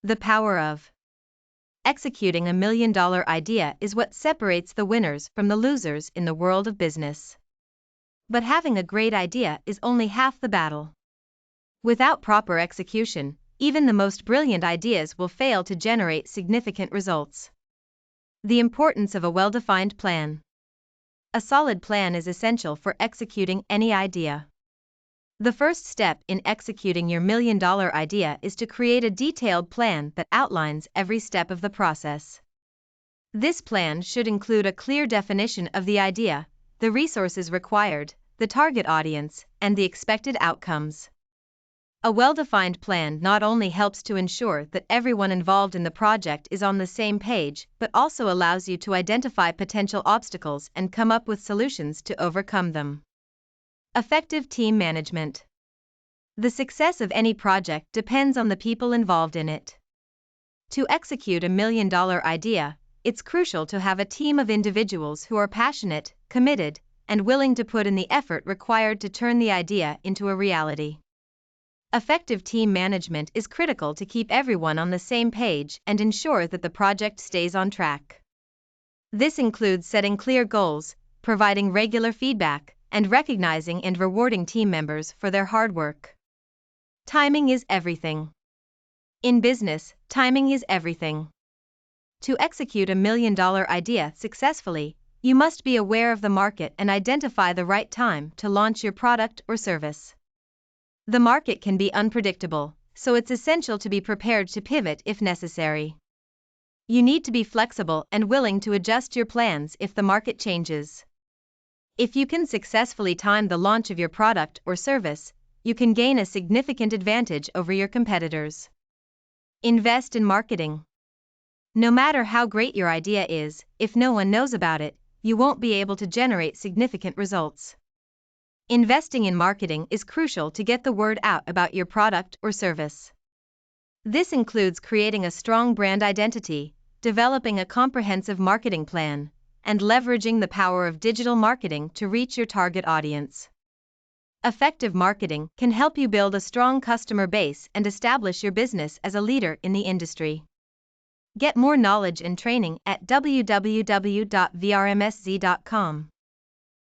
The power of executing a million-dollar idea is what separates the winners from the losers in the world of business. But having a great idea is only half the battle. Without proper execution, even the most brilliant ideas will fail to generate significant results. The importance of a well-defined plan. A solid plan is essential for executing any idea. The first step in executing your million-dollar idea is to create a detailed plan that outlines every step of the process. This plan should include a clear definition of the idea, the resources required, the target audience, and the expected outcomes. A well-defined plan not only helps to ensure that everyone involved in the project is on the same page, but also allows you to identify potential obstacles and come up with solutions to overcome them. Effective team management. The success of any project depends on the people involved in it. To execute a million-dollar idea, it's crucial to have a team of individuals who are passionate, committed, and willing to put in the effort required to turn the idea into a reality. Effective team management is critical to keep everyone on the same page and ensure that the project stays on track. This includes setting clear goals, providing regular feedback, and recognizing and rewarding team members for their hard work. Timing is everything. In business, timing is everything. To execute a million-dollar idea successfully, you must be aware of the market and identify the right time to launch your product or service. The market can be unpredictable, so it's essential to be prepared to pivot if necessary. You need to be flexible and willing to adjust your plans if the market changes. If you can successfully time the launch of your product or service, you can gain a significant advantage over your competitors. Invest in marketing. No matter how great your idea is, if no one knows about it, you won't be able to generate significant results. Investing in marketing is crucial to get the word out about your product or service. This includes creating a strong brand identity, developing a comprehensive marketing plan, and leveraging the power of digital marketing to reach your target audience. Effective marketing can help you build a strong customer base and establish your business as a leader in the industry. Get more knowledge and training at www.vrmsz.com.